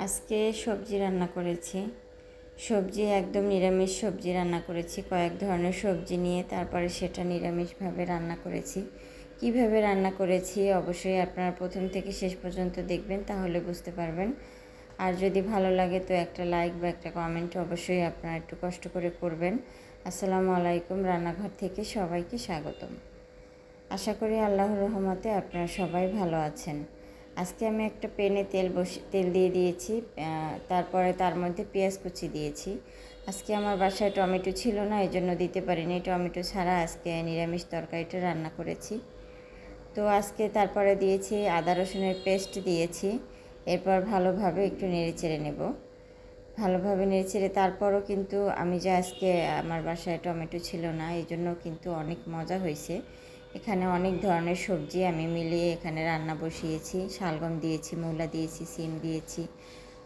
আজকে সবজি রান্না করেছি। সবজি একদম নিরামিষ সবজি রান্না করেছি। কয়েক ধরনের সবজি নিয়ে তারপরে সেটা নিরামিষভাবে রান্না করেছি। কিভাবে রান্না করেছি অবশ্যই আপনারা প্রথম থেকে শেষ পর্যন্ত দেখবেন, তাহলে বুঝতে পারবেন। আর যদি ভালো লাগে তো একটা লাইক বা একটা কমেন্ট অবশ্যই আপনারা একটু কষ্ট করে করবেন। আসসালামু আলাইকুম, রান্নাঘর থেকে সবাইকে স্বাগতম। আশা করি আল্লাহর রহমতে আপনারা সবাই ভালো আছেন। আজকে আমি একটা প্যানে তেল দিয়ে দিয়েছি, তারপরে তার মধ্যে পেঁয়াজ কুচি দিয়েছি। আজকে আমার বাসায় টমেটো ছিল না, এই জন্য দিতে পারিনি। টমেটো ছাড়া আজকে নিরামিষ তরকারিটা রান্না করেছি। তো আজকে তারপরে দিয়েছি আদা রসুনের পেস্ট দিয়েছি। এরপর ভালোভাবে একটু নেড়ে চেড়ে নেব। ভালোভাবে নেড়ে চেড়ে তারপরও কিন্তু আমি যে আজকে আমার বাসায় টমেটো ছিল না, এই জন্য কিন্তু অনেক মজা হয়েছে। এখানে অনেক ধরনের সবজি আমি মিলিয়ে এখানে রান্না বসিয়েছি। শালগম দিয়েছি, মূলা দিয়েছি, সিম দিয়েছি,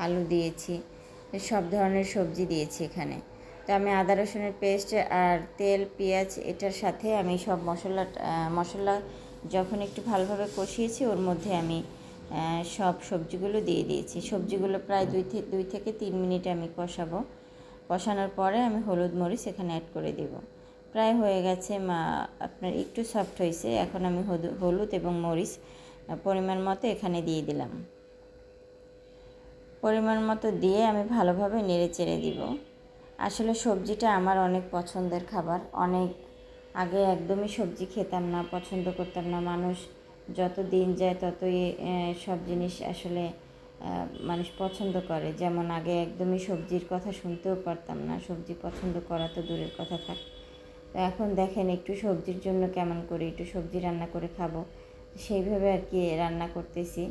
আলু দিয়েছি, সব ধরনের সবজি দিয়েছি এখানে। তো আমি আদা রসুনের পেস্ট আর তেল, পেঁয়াজ এটার সাথে আমি সব মশলা যখন একটু ভালোভাবে কষিয়েছি, ওর মধ্যে আমি সব সবজিগুলো দিয়ে দিয়েছি। সবজিগুলো প্রায় 2 থেকে 3 মিনিট আমি কষাবো। কষানোর পরে আমি হলুদ মরিচ এখানে অ্যাড করে দেব। প্রায় হয়ে গেছে, আপনার একটু সফট হয়েছে। এখন আমি হলুদ এবং মরিচ পরিমাণ মতো এখানে দিয়ে দিলাম। পরিমাণ মতো দিয়ে আমি ভালোভাবে নেড়ে চেড়ে দিব। আসলে সবজিটা আমার অনেক পছন্দের খাবার। অনেক আগে একদমই সবজি খেতাম না, পছন্দ করতাম না। মানুষ যত দিন যায় ততই সব জিনিস আসলে মানুষ পছন্দ করে। যেমন আগে একদমই সবজির কথা শুনতেও পারতাম না, সবজি পছন্দ করা তো দূরের কথা থাক। তো এখন দেখেন একটু সবজির জন্য কেমন করে একটু সবজি রান্না করে খাবো, সেইভাবে আর কি রান্না করতেছি।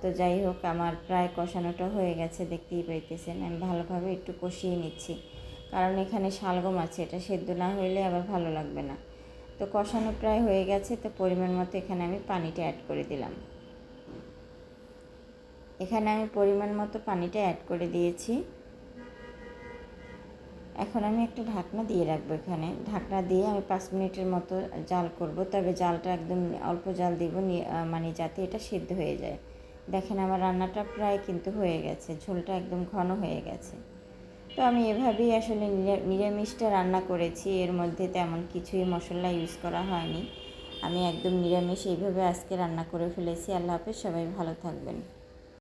তো যাই হোক, আমার প্রায় কষানোটা হয়ে গেছে, দেখতেই পাইতেছেন। আমি ভালোভাবে একটু কষিয়ে নিচ্ছি, কারণ এখানে শালগম আছে, এটা সেদ্ধ না হইলে আবার ভালো লাগবে না। তো কষানো প্রায় হয়ে গেছে, তো পরিমাণ মতো এখানে আমি পানিটা অ্যাড করে দিলাম। এখানে আমি পরিমাণ মতো পানিটা অ্যাড করে দিয়েছি। এখন আমি একটা ঢাকনা দিয়ে রাখবো। এখানে ঢাকনা দিয়ে আমি 5 মিনিটের মতো জাল করব। তবে জালটা একদম অল্প জাল দিব, মানে যাতে এটা সিদ্ধ হয়ে যায়। দেখেন আমার রান্নাটা প্রায় কিন্তু হয়ে গেছে, ঝোলটা একদম ঘন হয়ে গেছে। তো আমি এভাবেই আসলে নিরামিষটা রান্না করেছি। এর মধ্যে তেমন কিছুই মশলা ইউজ করা হয়নি। আমি একদম নিরামিষ এইভাবে আজকে রান্না করে ফেলেছি। আল্লাহ হাফেজ, সবাই ভালো থাকবেন।